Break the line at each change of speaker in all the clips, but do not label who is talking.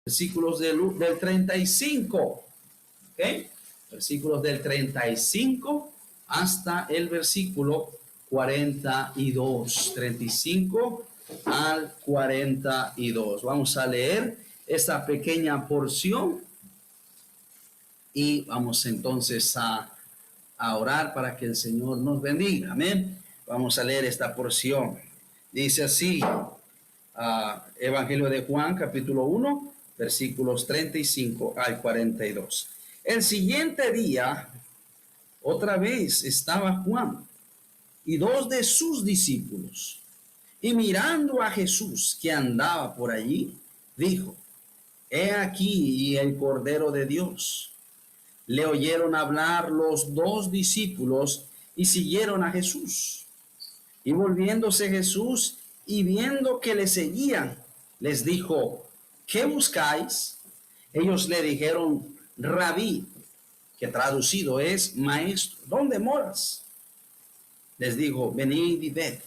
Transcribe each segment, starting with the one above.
versículos del 35, ¿ok? Versículos del 35 hasta el versículo 42, 35 al 42. Vamos a leer esta pequeña porción y vamos entonces a orar para que el Señor nos bendiga. Amén. Vamos a leer esta porción. Dice así, Evangelio de Juan, capítulo 1, versículos 35 al 42. El siguiente día, otra vez estaba Juan y dos de sus discípulos, y mirando a Jesús que andaba por allí, dijo: He aquí el Cordero de Dios. Le oyeron hablar los dos discípulos y siguieron a Jesús. Y volviéndose Jesús y viendo que le seguían, les dijo: ¿Qué buscáis? Ellos le dijeron: Rabí, que traducido es maestro, ¿dónde moras? Les dijo: venid y ved.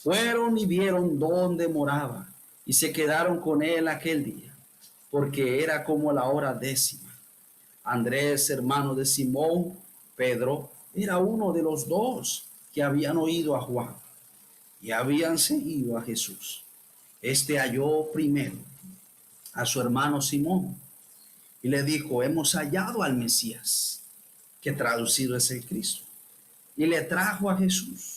Fueron y vieron dónde moraba, y se quedaron con él aquel día, porque era como la hora 10. Andrés, hermano de Simón Pedro, era uno de los dos que habían oído a Juan y habían seguido a Jesús. Este halló primero a su hermano Simón y le dijo: hemos hallado al Mesías, que traducido es el Cristo. Y le trajo a Jesús.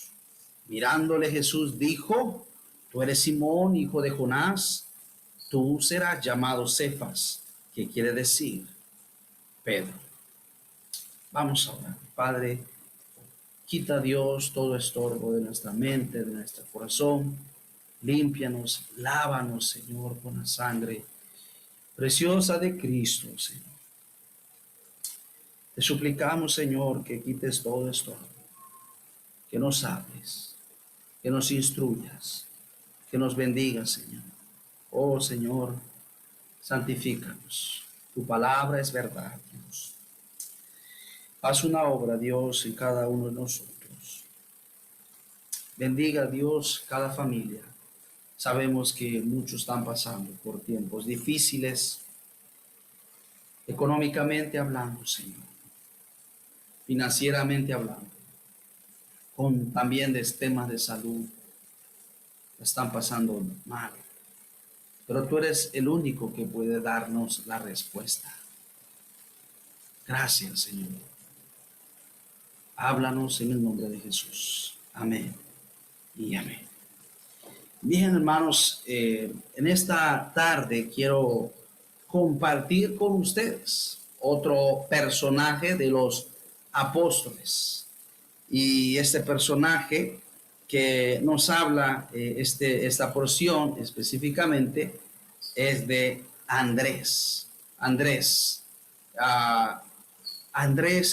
Mirándole Jesús dijo: tú eres Simón, hijo de Jonás, tú serás llamado Cefas, que quiere decir Pedro. Vamos a orar. Padre, quita, Dios, todo estorbo de nuestra mente, de nuestro corazón. Límpianos, lávanos, Señor, con la sangre preciosa de Cristo, Señor. Te suplicamos, Señor, que quites todo estorbo, que nos hables, que nos instruyas, que nos bendigas, Señor. Oh, Señor, santifícanos. Tu palabra es verdad, Dios. Haz una obra, Dios, en cada uno de nosotros. Bendiga, Dios, cada familia. Sabemos que muchos están pasando por tiempos difíciles, económicamente hablando, Señor, financieramente hablando, con también de temas de salud. Están pasando mal. Pero tú eres el único que puede darnos la respuesta. Gracias, Señor. Háblanos en el nombre de Jesús. Amén y amén. Bien, hermanos, en esta tarde quiero compartir con ustedes otro personaje de los apóstoles. Y este personaje que nos habla, esta porción específicamente, es de Andrés. Andrés,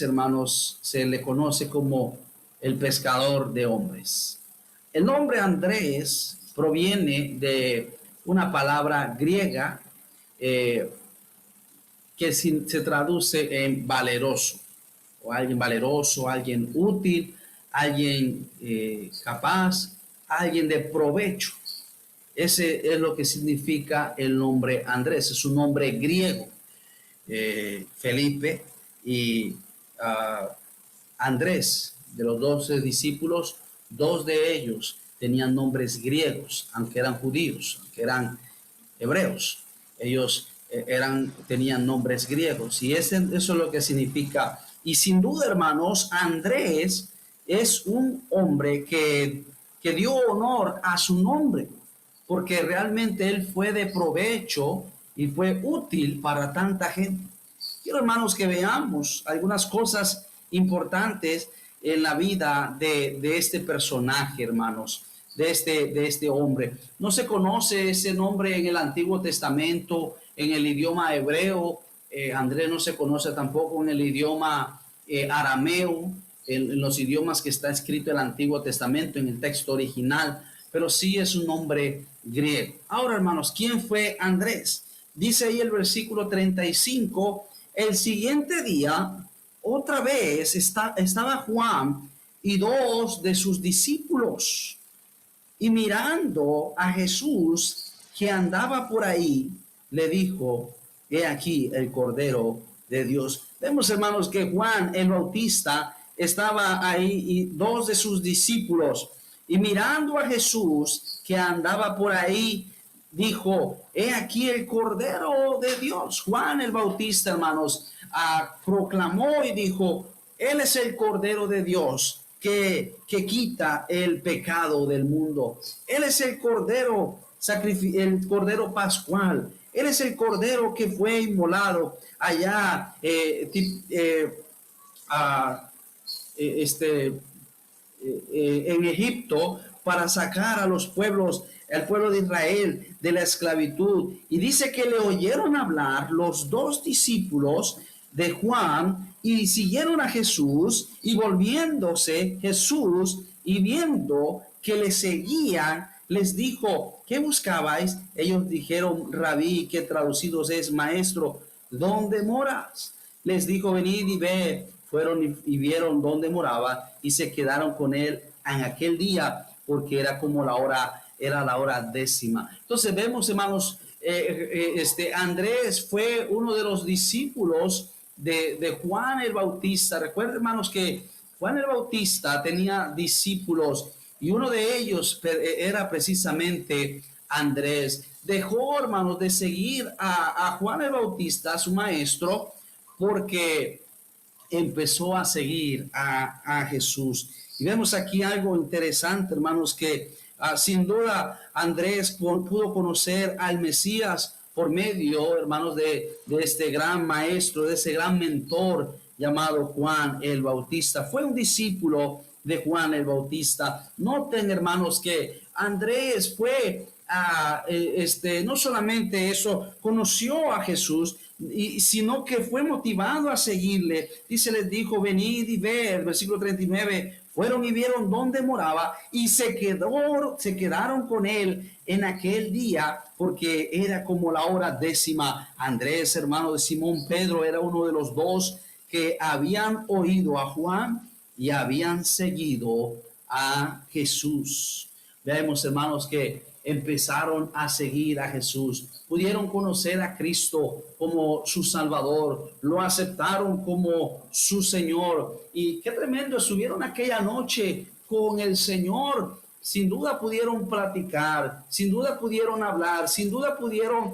hermanos, se le conoce como el pescador de hombres. El nombre Andrés proviene de una palabra griega que se traduce en valeroso, o alguien valeroso, alguien útil, alguien capaz, alguien de provecho. Ese es lo que significa el nombre Andrés, es un nombre griego. Felipe y Andrés, de los 12 discípulos, dos de ellos tenían nombres griegos, aunque eran judíos, aunque eran hebreos. Ellos tenían nombres griegos, y eso es lo que significa. Y sin duda, hermanos, Andrés es un hombre que dio honor a su nombre, porque realmente él fue de provecho y fue útil para tanta gente. Quiero, hermanos, que veamos algunas cosas importantes en la vida de este personaje, hermanos, de este hombre. No se conoce ese nombre en el Antiguo Testamento, en el idioma hebreo. Andrés no se conoce tampoco en el idioma arameo, en los idiomas que está escrito el Antiguo Testamento, en el texto original, pero sí es un nombre griego. Ahora, hermanos, ¿quién fue Andrés? Dice ahí el versículo 35, el siguiente día, otra vez estaba Juan y dos de sus discípulos, y mirando a Jesús que andaba por ahí, le dijo, he aquí el Cordero de Dios. Vemos, hermanos, que Juan el Bautista estaba ahí y dos de sus discípulos, y mirando a Jesús que andaba por ahí, dijo, he aquí el Cordero de Dios. Juan el Bautista, hermanos, proclamó y dijo, él es el Cordero de Dios que quita el pecado del mundo. Él es el Cordero, el Cordero Pascual. Él es el Cordero que fue inmolado allá en Egipto para sacar a los pueblos, al pueblo de Israel de la esclavitud. Y dice que le oyeron hablar los dos discípulos de Juan y siguieron a Jesús, y volviéndose Jesús y viendo que le seguían, les dijo, ¿qué buscabais? Ellos dijeron, Rabí, que traducidos es maestro, ¿dónde moras? Les dijo, venid y ved. Fueron y vieron dónde moraba y se quedaron con él en aquel día, porque era como la hora 10:00. Entonces vemos, hermanos, Andrés fue uno de los discípulos de Juan el Bautista. Recuerden, hermanos, que Juan el Bautista tenía discípulos y uno de ellos era precisamente Andrés. Dejó, hermanos, de seguir a Juan el Bautista, su maestro, porque empezó a seguir a Jesús. Y vemos aquí algo interesante, hermanos, que sin duda Andrés pudo conocer al Mesías por medio, hermanos, de este gran maestro, de ese gran mentor llamado Juan el Bautista. Fue un discípulo de Juan el Bautista. Noten, hermanos, que Andrés fue no solamente eso, conoció a Jesús, sino que fue motivado a seguirle. Dice, les dijo, venid y ved, versículo 39, fueron y vieron dónde moraba y se quedaron con él en aquel día, porque era como la hora 10:00. Andrés, hermano de Simón Pedro, era uno de los dos que habían oído a Juan y habían seguido a Jesús. Vemos, hermanos, que empezaron a seguir a Jesús, pudieron conocer a Cristo como su Salvador, lo aceptaron como su Señor. Y qué tremendo, estuvieron aquella noche con el Señor. Sin duda pudieron platicar, sin duda pudieron hablar, sin duda pudieron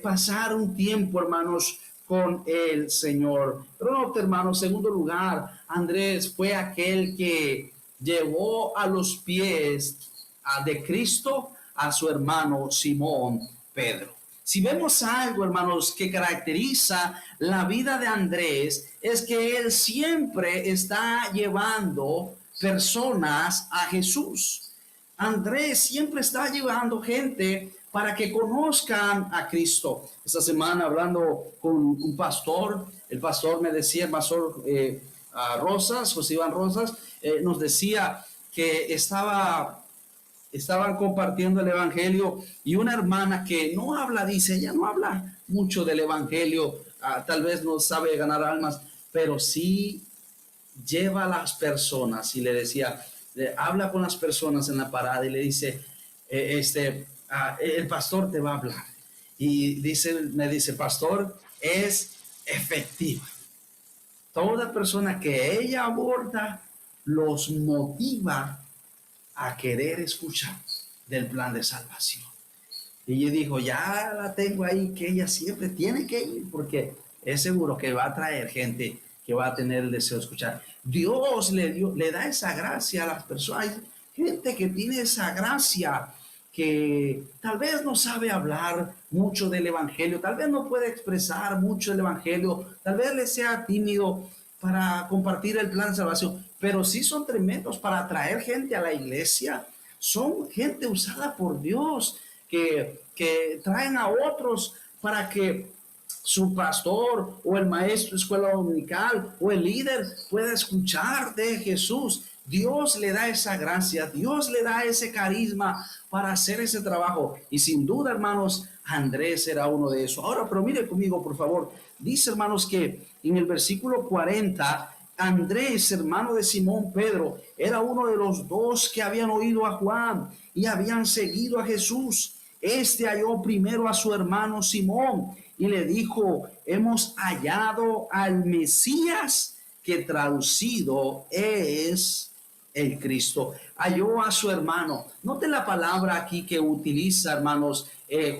pasar un tiempo, hermanos, con el Señor. Pero no, hermanos, en segundo lugar, Andrés fue aquel que llevó a los pies de Cristo a su hermano Simón Pedro. Si vemos algo, hermanos, que caracteriza la vida de Andrés, es que él siempre está llevando personas a Jesús. Andrés siempre está llevando gente para que conozcan a Cristo. Esta semana, hablando con un pastor, el pastor me decía, el pastor Rosas, José Iván Rosas, nos decía que estaban compartiendo el evangelio, y una hermana que no habla, dice, ella no habla mucho del evangelio, tal vez no sabe ganar almas, pero sí lleva a las personas. Y le decía, habla con las personas en la parada y le dice, el pastor te va a hablar. Y me dice, pastor, es efectiva. Toda persona que ella aborda los motiva a querer escuchar del plan de salvación. Y yo dijo, ya la tengo ahí, que ella siempre tiene que ir, porque es seguro que va a traer gente que va a tener el deseo de escuchar. Dios le da esa gracia a las personas. Hay gente que tiene esa gracia, que tal vez no sabe hablar mucho del evangelio, tal vez no puede expresar mucho del evangelio, tal vez le sea tímido para compartir el plan de salvación, pero sí son tremendos para atraer gente a la iglesia. Son gente usada por Dios que traen a otros para que su pastor o el maestro de escuela dominical o el líder pueda escuchar de Jesús. Dios le da esa gracia, Dios le da ese carisma para hacer ese trabajo. Y sin duda, hermanos, Andrés era uno de esos. Ahora, pero mire conmigo, por favor. Dice, hermanos, que en el versículo 40, Andrés, hermano de Simón Pedro, era uno de los dos que habían oído a Juan y habían seguido a Jesús. Este halló primero a su hermano Simón y le dijo: hemos hallado al Mesías, que traducido es el Cristo. Halló a su hermano. Noten la palabra aquí que utiliza, hermanos,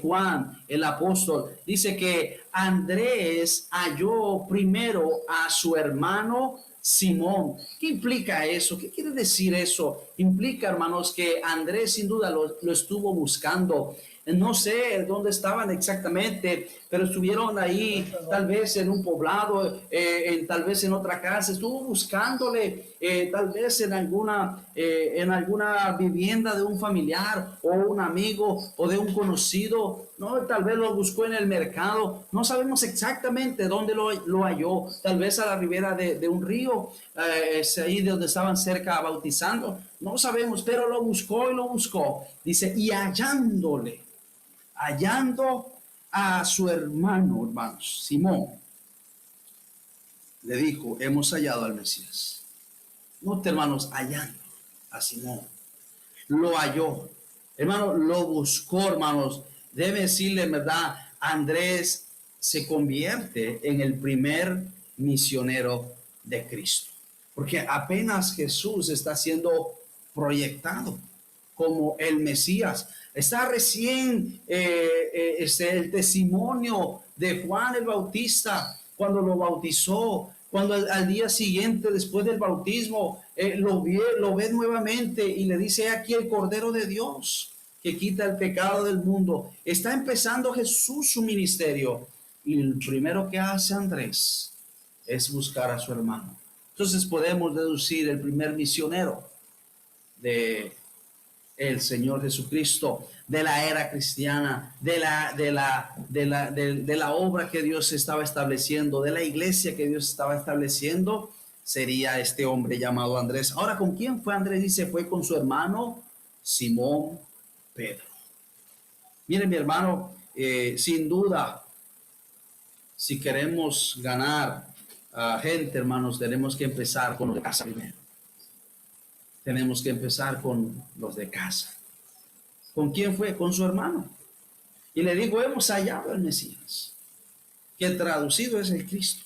Juan, el apóstol. Dice que Andrés halló primero a su hermano Simón. ¿Qué implica eso? ¿Qué quiere decir eso? Implica, hermanos, que Andrés sin duda lo estuvo buscando. No sé dónde estaban exactamente, pero estuvieron ahí, tal vez en un poblado, tal vez en otra casa. Estuvo buscándole, tal vez en alguna vivienda de un familiar o un amigo o de un conocido. No, tal vez lo buscó en el mercado. No sabemos exactamente dónde lo halló. Tal vez a la ribera de un río, es ahí de donde estaban cerca bautizando. No sabemos, pero lo buscó y lo buscó. Dice, y hallando a su hermano, hermanos, Simón, le dijo: hemos hallado al Mesías. Note, hermanos, hallando a Simón. Lo halló, hermano, lo buscó, hermanos. Debe decirle, ¿verdad? Andrés se convierte en el primer misionero de Cristo, porque apenas Jesús está siendo proyectado como el Mesías. Está recién el testimonio de Juan el Bautista cuando lo bautizó, cuando al día siguiente, después del bautismo, lo ve nuevamente y le dice: aquí el Cordero de Dios que quita el pecado del mundo. Está empezando Jesús su ministerio, y el primero que hace Andrés es buscar a su hermano. Entonces podemos deducir el primer misionero de el Señor Jesucristo, de la era cristiana, de la obra que Dios estaba estableciendo, de la iglesia que Dios estaba estableciendo, sería este hombre llamado Andrés. Ahora, ¿con quién fue Andrés? Dice, fue con su hermano Simón Pedro. Miren, mi hermano, sin duda, si queremos ganar a gente, hermanos, tenemos que empezar con los de casa primero. Tenemos que empezar con los de casa. ¿Con quién fue? Con su hermano. Y le digo: hemos hallado al Mesías, que traducido es el Cristo.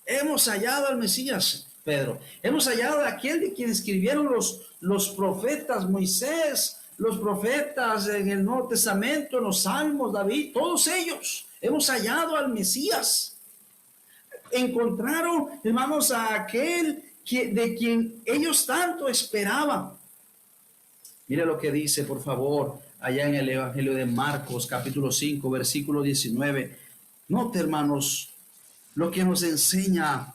Hemos hallado al Mesías, Pedro. Hemos hallado a aquel de quien escribieron los profetas, Moisés, los profetas en el Nuevo Testamento, los Salmos, David, todos ellos. Hemos hallado al Mesías. Encontraron, hermanos, a aquel de quien ellos tanto esperaban. Mire lo que dice, por favor, allá en el Evangelio de Marcos, capítulo 5, versículo 19. Note, hermanos, lo que nos enseña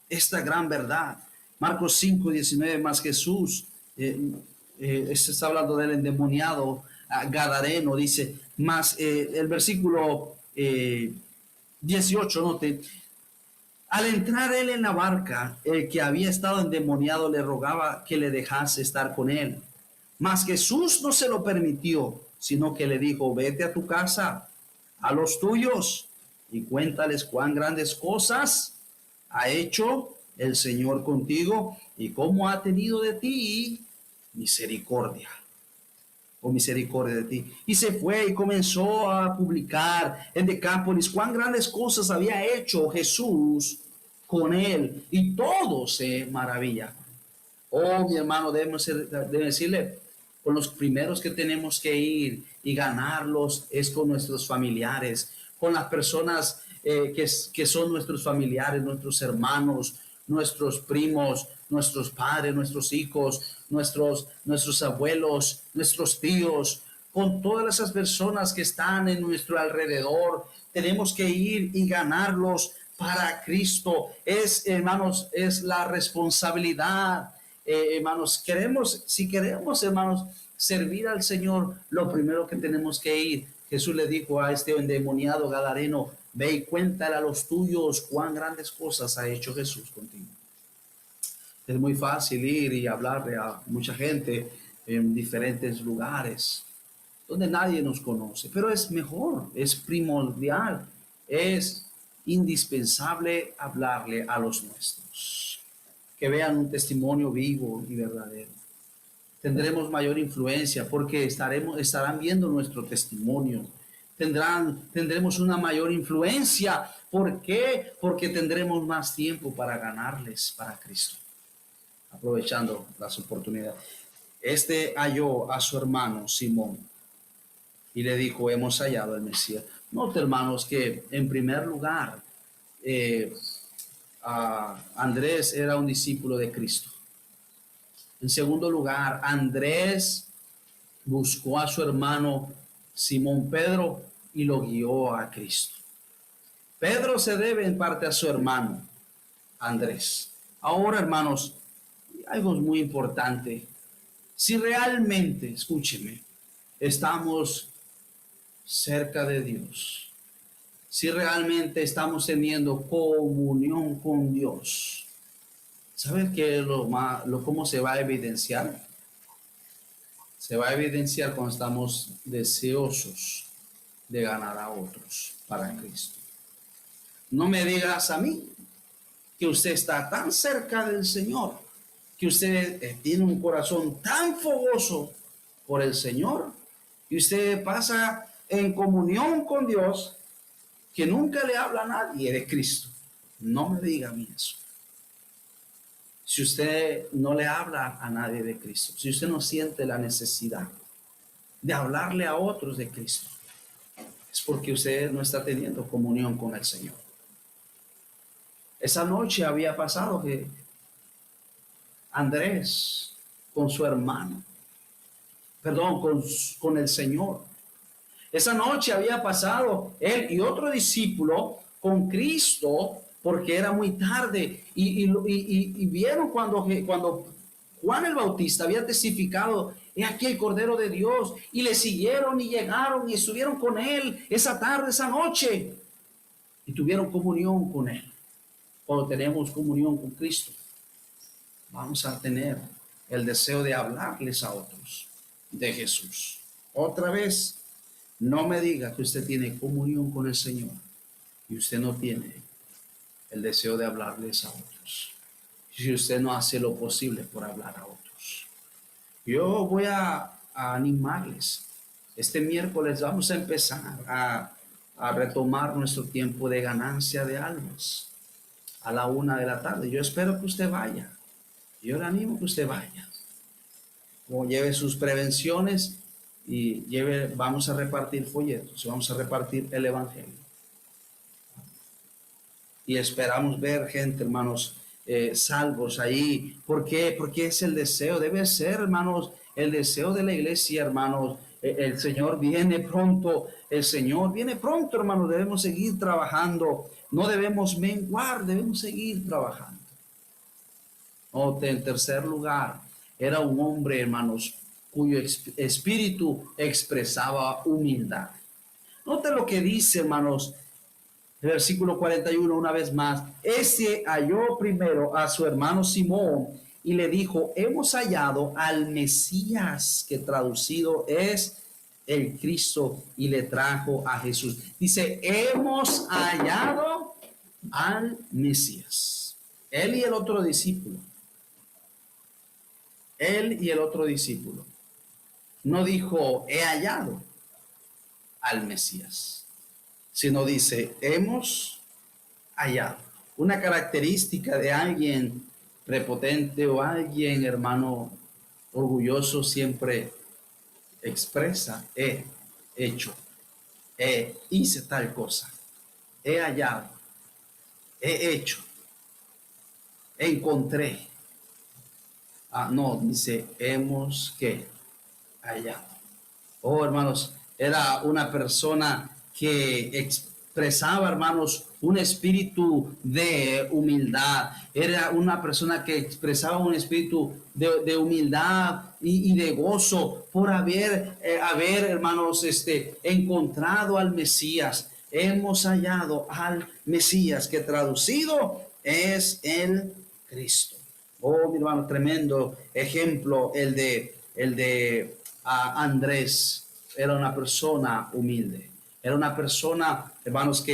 esta gran verdad. Marcos 5, 19, más Jesús, se está hablando del endemoniado gadareno, dice, más el versículo 18, note. Al entrar él en la barca, el que había estado endemoniado le rogaba que le dejase estar con él. Mas Jesús no se lo permitió, sino que le dijo: vete a tu casa, a los tuyos, y cuéntales cuán grandes cosas ha hecho el Señor contigo y cómo ha tenido de ti misericordia, o misericordia de ti. Y se fue y comenzó a publicar en Decápolis cuán grandes cosas había hecho Jesús con él, y todos se maravillaban. Oh, mi hermano, debemos decirle, con los primeros que tenemos que ir y ganarlos es con nuestros familiares, con las personas que son nuestros familiares, nuestros hermanos, nuestros primos, nuestros padres, nuestros hijos, nuestros abuelos, nuestros tíos, con todas esas personas que están en nuestro alrededor. Tenemos que ir y ganarlos para Cristo. Hermanos, es la responsabilidad. Hermanos, si queremos, hermanos, servir al Señor, lo primero que tenemos que ir. Jesús le dijo a este endemoniado gadareno: ve y cuéntale a los tuyos cuán grandes cosas ha hecho Jesús contigo. Es muy fácil ir y hablarle a mucha gente en diferentes lugares donde nadie nos conoce, pero es mejor, es primordial, es indispensable hablarle a los nuestros, que vean un testimonio vivo y verdadero. tendremos mayor influencia porque estarán viendo nuestro testimonio. Tendremos una mayor influencia. ¿Por qué? Porque tendremos más tiempo para ganarles para Cristo, aprovechando las oportunidades. Este halló a su hermano Simón y le dijo, hemos hallado al Mesías. Note, hermanos, que en primer lugar, Andrés era un discípulo de Cristo. En segundo lugar, Andrés buscó a su hermano Simón Pedro y lo guió a Cristo. Pedro se debe en parte a su hermano Andrés. Ahora, hermanos, algo muy importante. Si realmente, escúcheme, estamos cerca de Dios, si realmente estamos teniendo comunión con Dios, ¿sabes qué es cómo se va a evidenciar? Se va a evidenciar cuando estamos deseosos de ganar a otros para Cristo. No me digas a mí que usted está tan cerca del Señor, que usted tiene un corazón tan fogoso por el Señor, y usted pasa en comunión con Dios, que nunca le habla a nadie de Cristo. No me diga a mí eso. Si usted no le habla a nadie de Cristo, si usted no siente la necesidad de hablarle a otros de Cristo, es porque usted no está teniendo comunión con el Señor. Esa noche había pasado que Andrés con su hermano, con el Señor. Esa noche había pasado él y otro discípulo con Cristo, porque era muy tarde, y vieron cuando Juan el Bautista había testificado, he aquí el Cordero de Dios, y le siguieron y llegaron y estuvieron con él esa tarde, esa noche, y tuvieron comunión con él. Cuando tenemos comunión con Cristo, vamos a tener el deseo de hablarles a otros de Jesús. Otra vez, no me diga que usted tiene comunión con el Señor y usted no tiene el deseo de hablarles a otros. Si usted no hace lo posible por hablar a otros. Yo voy a animarles. Este miércoles vamos a empezar a retomar nuestro tiempo de ganancia de almas a la 1 de la tarde. Yo espero que usted vaya. Yo le animo que usted vaya. O lleve sus prevenciones y vamos a repartir folletos, vamos a repartir el Evangelio. Y esperamos ver gente, hermanos, salvos ahí. ¿Por qué? Porque es el deseo, debe ser, hermanos, el deseo de la iglesia, hermanos. El Señor viene pronto, el Señor viene pronto, hermanos. Debemos seguir trabajando, no debemos menguar, debemos seguir trabajando. En tercer lugar, era un hombre, hermanos, cuyo espíritu expresaba humildad. Note lo que dice, hermanos, el versículo 41, una vez más. Este halló primero a su hermano Simón y le dijo, hemos hallado al Mesías, que traducido es el Cristo, y le trajo a Jesús. Dice, hemos hallado al Mesías. Él y el otro discípulo. Él y el otro discípulo. No dijo, he hallado al Mesías, sino dice, hemos hallado. Una característica de alguien prepotente o alguien, hermano, orgulloso, siempre expresa, he hecho, hice tal cosa, he hallado, he hecho, encontré. No, dice, hemos que hallado. Oh, hermanos, era una persona que expresaba, hermanos, un espíritu de humildad. Era una persona que expresaba un espíritu de humildad y de gozo por haber, hermanos, encontrado al Mesías. Hemos hallado al Mesías, que traducido es el Cristo. Oh, mi hermano, tremendo ejemplo el de Andrés. Era una persona humilde. Era una persona, hermanos,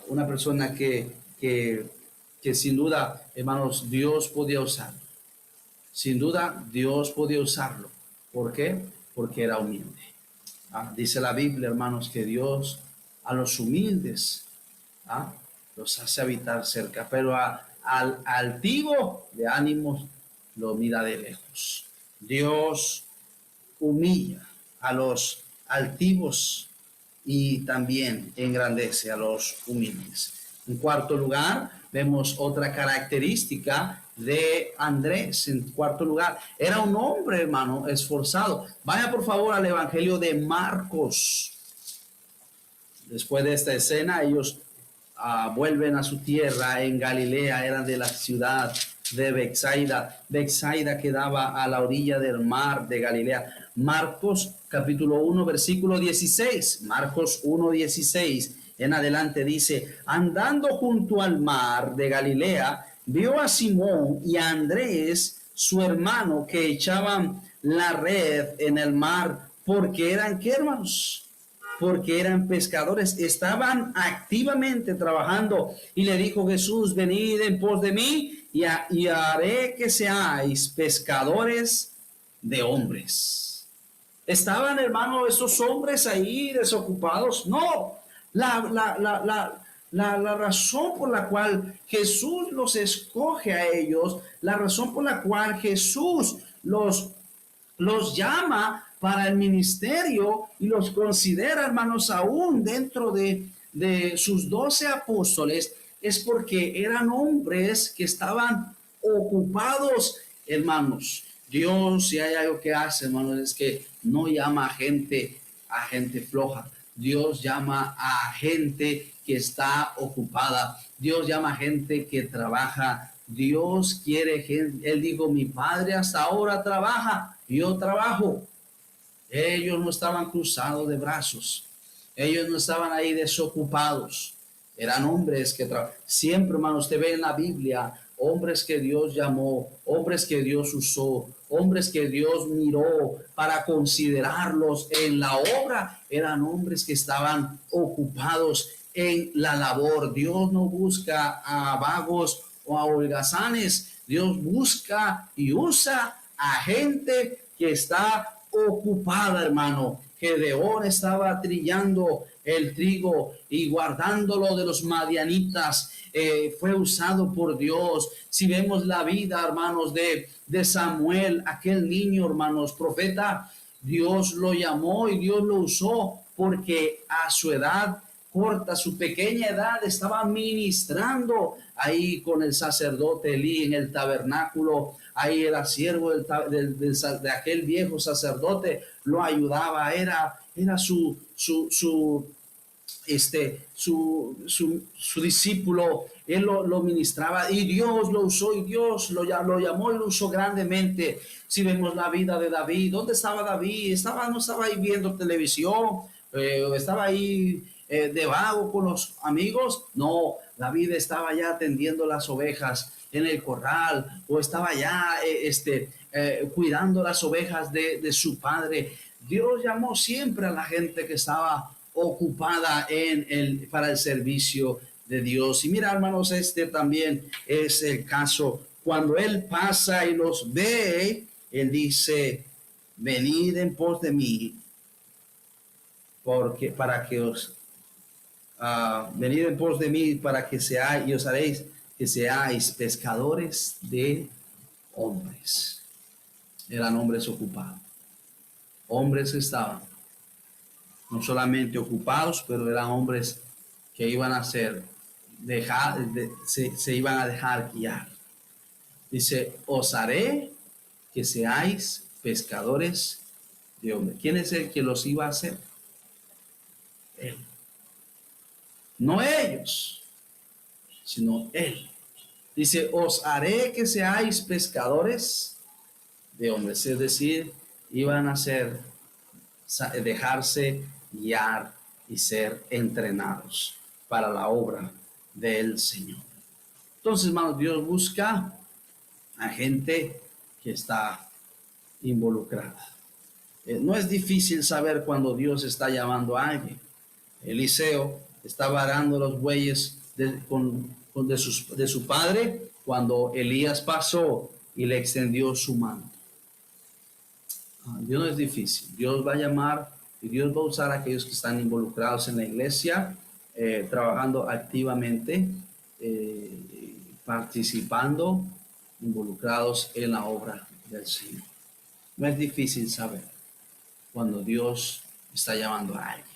una persona que sin duda, hermanos, Dios podía usar. sin duda Dios podía usarlo. ¿Por qué? Porque era humilde. Dice la Biblia, hermanos, que Dios a los humildes los hace habitar cerca, pero al altivo de ánimos lo mira de lejos. Dios humilla a los altivos y también engrandece a los humildes. En cuarto lugar, vemos otra característica de Andrés. En cuarto lugar, era un hombre, hermano, esforzado. Vaya por favor al Evangelio de Marcos. Después de esta escena, ellos vuelven a su tierra en Galilea, eran de la ciudad de Betsaida. Betsaida quedaba a la orilla del mar de Galilea. Marcos capítulo 1 versículo 16. Marcos 1, 16 en adelante dice: andando junto al mar de Galilea, vio a Simón y a Andrés, su hermano, que echaban la red en el mar, porque eran, ¿qué, hermanos? Porque eran pescadores, estaban activamente trabajando. Y le dijo Jesús: venid en pos de mí y haré que seáis pescadores de hombres. ¿Estaban, hermano, esos hombres ahí desocupados? No. La razón por la cual Jesús los escoge a ellos, la razón por la cual Jesús los llama para el ministerio y los considera, hermanos, aún dentro de sus 12 apóstoles, es porque eran hombres que estaban ocupados, hermanos. Dios, si hay algo que hace, hermanos, es que no llama a gente floja. Dios llama a gente que está ocupada. Dios llama a gente que trabaja. Dios quiere gente. Él dijo: mi padre hasta ahora trabaja, yo trabajo. Ellos no estaban cruzados de brazos. Ellos no estaban ahí desocupados. Eran hombres que siempre, hermano, usted ve en la Biblia hombres que Dios llamó, hombres que Dios usó, hombres que Dios miró para considerarlos en la obra. Eran hombres que estaban ocupados en la labor. Dios no busca a vagos o a holgazanes. Dios busca y usa a gente que está ocupada, hermano. Gedeón estaba trillando el trigo y guardándolo de los madianitas. Fue usado por Dios. Si vemos la vida, hermanos, de Samuel, aquel niño, hermanos, profeta, Dios lo llamó y Dios lo usó porque a su edad corta, su pequeña edad, estaba ministrando ahí con el sacerdote Elí en el tabernáculo. Ahí era siervo de aquel viejo sacerdote, lo ayudaba, era su discípulo. Él lo ministraba y Dios lo usó y Dios lo llamó y lo usó grandemente. Si vemos la vida de David, ¿dónde estaba David? No estaba ahí viendo televisión, estaba ahí de vago con los amigos. No, David estaba ya atendiendo las ovejas en el corral, o estaba ya cuidando las ovejas de su padre. Dios llamó siempre a la gente que estaba ocupada para el servicio de Dios. Y mira, hermanos, también es el caso. Cuando Él pasa y los ve, Él dice: venid en pos de mí, porque para que os venid en pos de mí para que seáis, y os haréis que seáis pescadores de hombres. Eran hombres ocupados. Hombres que estaban no solamente ocupados, pero eran hombres que iban a ser, se iban a dejar guiar. Dice: os haré que seáis pescadores de hombres. ¿Quién es el que los iba a hacer? Él. No ellos, sino Él. Dice: os haré que seáis pescadores de hombres. Es decir, iban a dejarse guiar y ser entrenados para la obra del Señor. Entonces, hermanos, Dios busca a gente que está involucrada. No es difícil saber cuando Dios está llamando a alguien. Eliseo estaba arando los bueyes de su padre cuando Elías pasó y le extendió su mano. Dios no es difícil. Dios va a llamar y Dios va a usar a aquellos que están involucrados en la iglesia, trabajando activamente, participando, involucrados en la obra del Señor. No es difícil saber cuando Dios está llamando a alguien.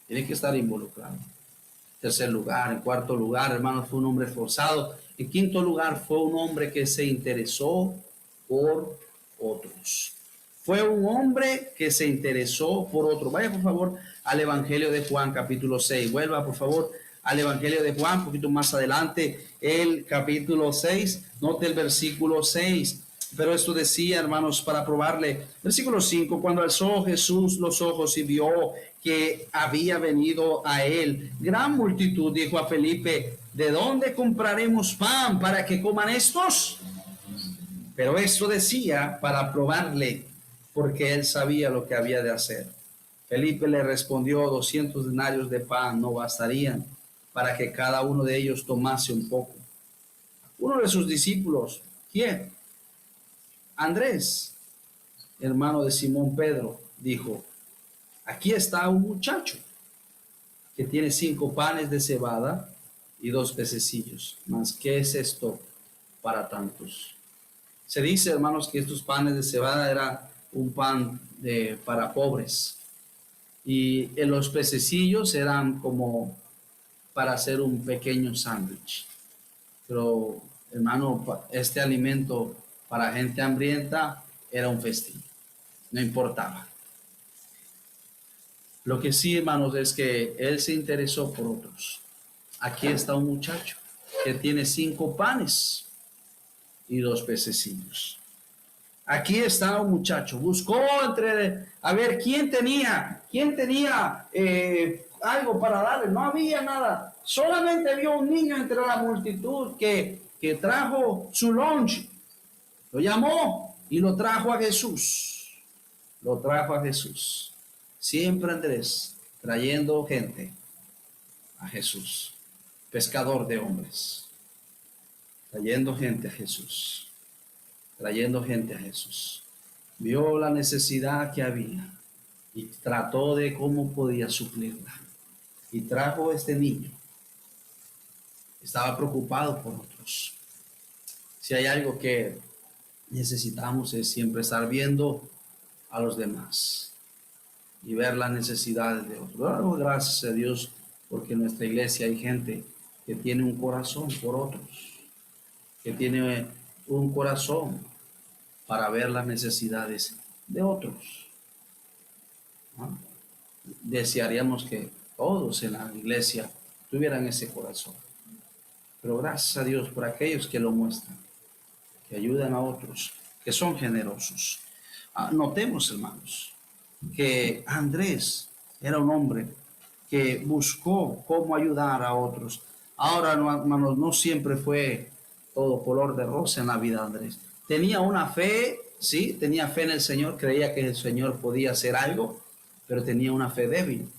Tiene que estar involucrado. Tercer lugar. En cuarto lugar, hermanos, fue un hombre esforzado. En quinto lugar, fue un hombre que se interesó por otros. Fue un hombre que se interesó por otros. Vaya por favor al Evangelio de Juan, capítulo 6. Vuelva por favor al Evangelio de Juan, un poquito más adelante, el capítulo 6. Note el versículo 6. Pero esto decía, hermanos, para probarle. Versículo 5, cuando alzó Jesús los ojos y vio que había venido a él gran multitud, dijo a Felipe, ¿de dónde compraremos pan para que coman estos? Pero esto decía para probarle, porque él sabía lo que había de hacer. Felipe le respondió, 200 denarios de pan no bastarían para que cada uno de ellos tomase un poco. Uno de sus discípulos, ¿quién? Andrés, hermano de Simón Pedro, dijo, aquí está un muchacho que tiene 5 panes de cebada y 2 pececillos. Mas, ¿qué es esto para tantos? Se dice, hermanos, que estos panes de cebada era un pan para pobres. Y en los pececillos eran como para hacer un pequeño sándwich. Pero, hermano, este alimento para gente hambrienta era un festín. No importaba. Lo que sí, hermanos, es que él se interesó por otros. Aquí está un muchacho que tiene 5 panes y 2 pececillos. Aquí está un muchacho. Buscó a ver quién tenía algo para darle. No había nada. Solamente vio un niño entre la multitud que trajo su lunch. Lo llamó y lo trajo a Jesús. Lo trajo a Jesús. Siempre Andrés trayendo gente a Jesús. Pescador de hombres. Trayendo gente a Jesús. Trayendo gente a Jesús. Vio la necesidad que había y trató de cómo podía suplirla. Y trajo a este niño. Estaba preocupado por otros. Si hay algo que necesitamos es siempre estar viendo a los demás y ver las necesidades de otros. Gracias a Dios porque en nuestra iglesia hay gente que tiene un corazón por otros, que tiene un corazón para ver las necesidades de otros. ¿No? Desearíamos que todos en la iglesia tuvieran ese corazón. Pero gracias a Dios por aquellos que lo muestran, que ayudan a otros, que son generosos. Notemos, hermanos, que Andrés era un hombre que buscó cómo ayudar a otros. Ahora, hermanos, no siempre fue todo color de rosa en la vida de Andrés. Tenía una fe, sí, tenía fe en el Señor, creía que el Señor podía hacer algo, pero tenía una fe débil.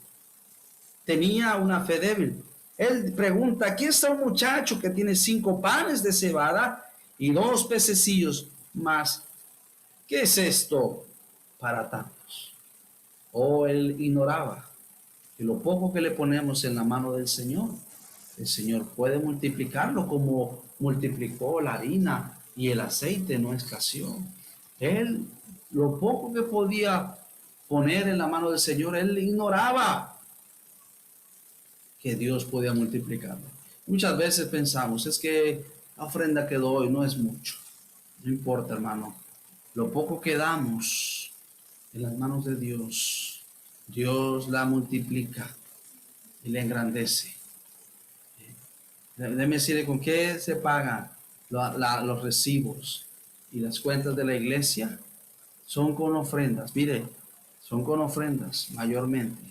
Tenía una fe débil. Él pregunta, aquí está un muchacho que tiene 5 panes de cebada y 2 pececillos más. ¿Qué es esto para tantos? Él ignoraba que lo poco que le ponemos en la mano del Señor, el Señor puede multiplicarlo como multiplicó la harina y el aceite no escaseó. Él, lo poco que podía poner en la mano del Señor, él ignoraba que Dios podía multiplicarlo. Muchas veces pensamos, es que la ofrenda que doy no es mucho. No importa, hermano. Lo poco que damos en las manos de Dios, Dios la multiplica y la engrandece. Déjeme decirle con qué se pagan los recibos y las cuentas de la iglesia. Son con ofrendas, mire, son con ofrendas mayormente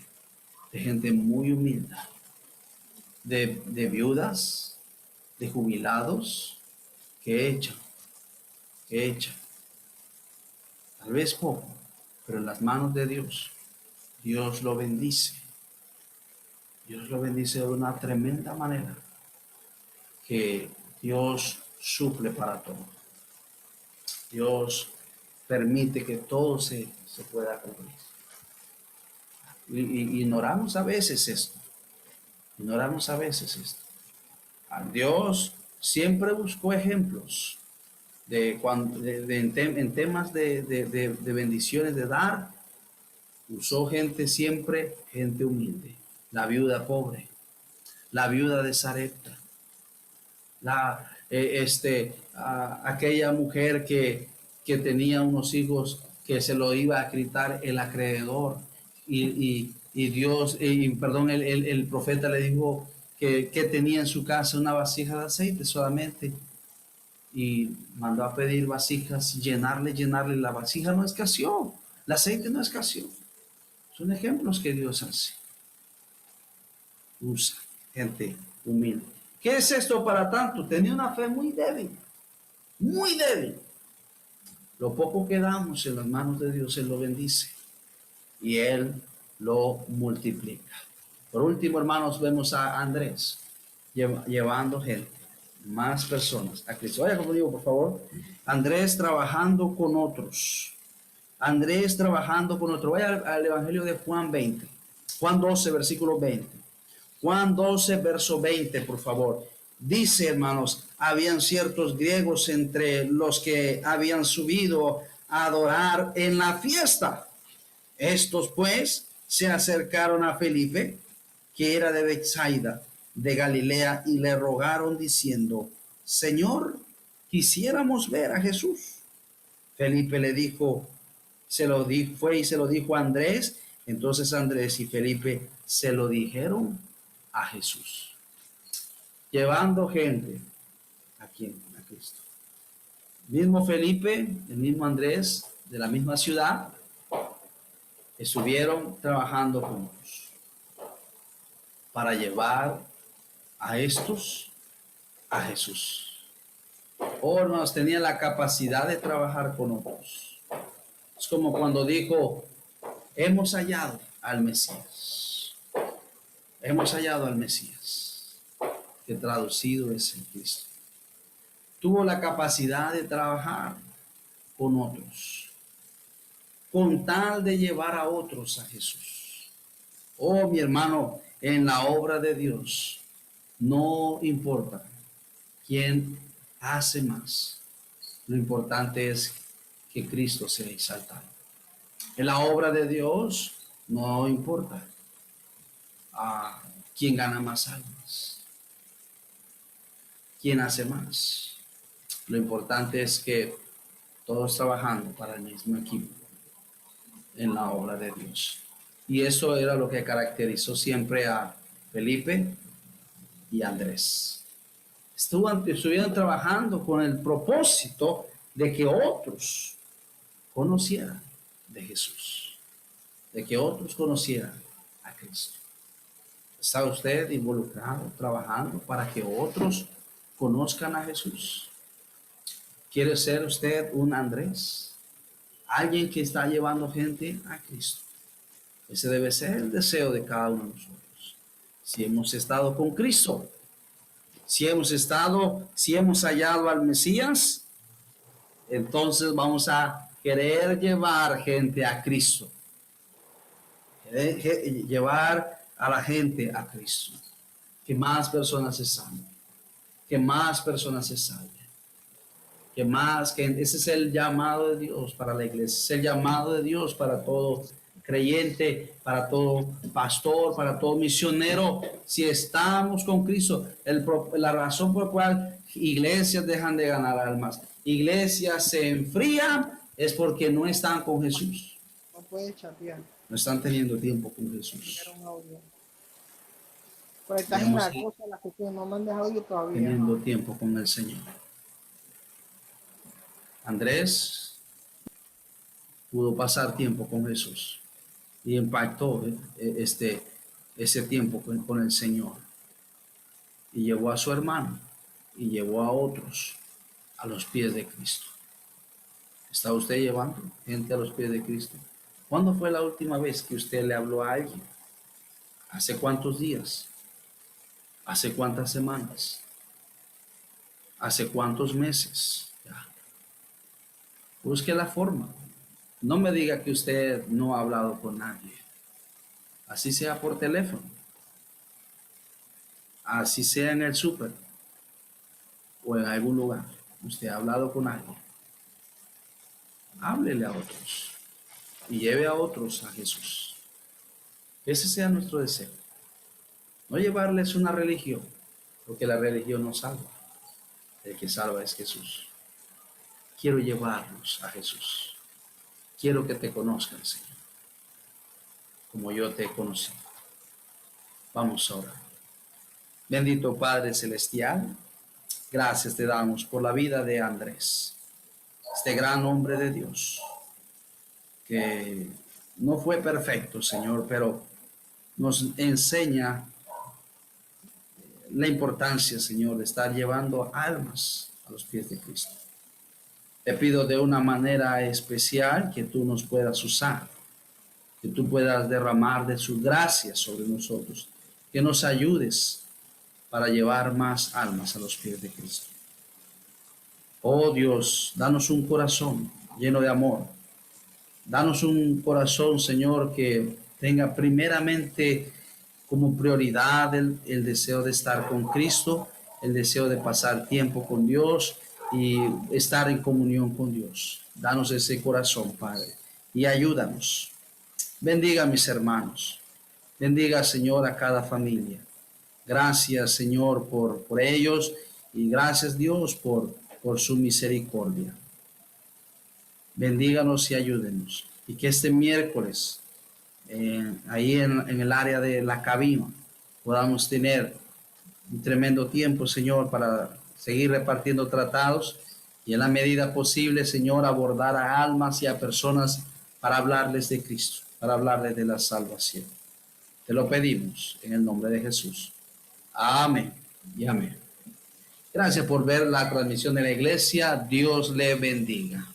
de gente muy humilde, de viudas, de jubilados que echan. Tal vez poco, pero en las manos de Dios, Dios lo bendice. Dios lo bendice de una tremenda manera que Dios suple para todo. Dios permite que todo se pueda cumplir. Y ignoramos a veces esto. Ignoramos a veces esto. A Dios siempre buscó ejemplos en temas de bendiciones, de dar. Usó gente siempre, gente humilde. La viuda pobre, la viuda de Sarepta, aquella mujer que tenía unos hijos que se lo iba a quitar el acreedor y Dios, perdón, el profeta le dijo que tenía en su casa una vasija de aceite solamente y mandó a pedir vasijas, llenarle, la vasija no escaseó, el aceite no escaseó. Son ejemplos que Dios hace, usa gente humilde. ¿Qué es esto para tanto? Tenía una fe muy débil, muy débil. Lo poco que damos en las manos de Dios, Él lo bendice y Él lo multiplica. Por último, hermanos, vemos a Andrés llevando gente, más personas a Cristo. Vaya conmigo, por favor. Andrés trabajando con otros. Andrés trabajando con otros. Vaya al Evangelio de Juan 20. Juan 12, versículo 20. Juan 12, verso 20, por favor. Dice, hermanos, habían ciertos griegos entre los que habían subido a adorar en la fiesta. Estos, pues, se acercaron a Felipe, que era de Betsaida, de Galilea, y le rogaron diciendo: Señor, quisiéramos ver a Jesús. Felipe le dijo, fue y se lo dijo a Andrés. Entonces Andrés y Felipe se lo dijeron a Jesús, llevando gente a Cristo. Mismo Felipe, el mismo Andrés, de la misma ciudad, estuvieron trabajando juntos para llevar a estos a Jesús. Oh, hermanos, tenían la capacidad de trabajar con otros. Es como cuando dijo: hemos hallado al Mesías. Hemos hallado al Mesías, que traducido es el Cristo. Tuvo la capacidad de trabajar con otros, con tal de llevar a otros a Jesús. Oh, mi hermano, en la obra de Dios no importa quién hace más. Lo importante es que Cristo sea exaltado. En la obra de Dios no importa quién gana más almas, quién hace más. Lo importante es que todos trabajando para el mismo equipo en la obra de Dios. Y eso era lo que caracterizó siempre a Felipe y Andrés. Estuvieron trabajando con el propósito de que otros conocieran de Jesús, de que otros conocieran a Cristo. ¿Está usted involucrado, trabajando para que otros conozcan a Jesús? ¿Quiere ser usted un Andrés? Alguien que está llevando gente a Cristo. Ese debe ser el deseo de cada uno de nosotros. Si hemos estado con Cristo, si hemos hallado al Mesías, entonces vamos a querer llevar gente a Cristo. Llevar a la gente a Cristo. Que más personas se salven. Que más personas se salven. Ese es el llamado de Dios para la iglesia. Es el llamado de Dios para todo creyente, para todo pastor, para todo misionero. Si estamos con Cristo, la razón por la cual iglesias dejan de ganar almas, iglesias se enfrían, es porque no están con Jesús.
No puede chatear.
No están teniendo tiempo con Jesús.
Por ahí estás en la cosa, la que no mandes audio todavía.
Teniendo tiempo con el Señor. Andrés pudo pasar tiempo con Jesús y impactó ese tiempo con el Señor, y llevó a su hermano y llevó a otros a los pies de Cristo. ¿Está usted llevando gente a los pies de Cristo? ¿Cuándo fue la última vez que usted le habló a alguien? ¿Hace cuántos días? ¿Hace cuántas semanas? ¿Hace cuántos meses? Ya. Busque la forma. No me diga que usted no ha hablado con nadie. Así sea por teléfono. Así sea en el súper o en algún lugar. Usted ha hablado con alguien. Háblele a otros y lleve a otros a Jesús. Ese sea nuestro deseo. No llevarles una religión, porque la religión no salva. El que salva es Jesús. Quiero llevarlos a Jesús. Quiero que te conozcan, Señor, como yo te he conocido. Vamos a orar. Bendito Padre Celestial, gracias te damos por la vida de Andrés, este gran hombre de Dios, que no fue perfecto, Señor, pero nos enseña la importancia, Señor, de estar llevando almas a los pies de Cristo. Te pido de una manera especial que tú nos puedas usar, que tú puedas derramar de su gracia sobre nosotros, que nos ayudes para llevar más almas a los pies de Cristo. Oh Dios, danos un corazón lleno de amor. Danos un corazón, Señor, que tenga primeramente como prioridad el deseo de estar con Cristo, el deseo de pasar tiempo con Dios y estar en comunión con Dios. Danos ese corazón, Padre, y ayúdanos. Bendiga a mis hermanos. Bendiga, Señor, a cada familia. Gracias, Señor, por ellos y gracias, Dios, por su misericordia. Bendíganos y ayúdenos. Y que este miércoles, ahí en el área de la cabina, podamos tener un tremendo tiempo, Señor, para seguir repartiendo tratados y en la medida posible, Señor, abordar a almas y a personas para hablarles de Cristo, para hablarles de la salvación. Te lo pedimos en el nombre de Jesús. Amén y amén. Gracias por ver la transmisión de la iglesia. Dios le bendiga.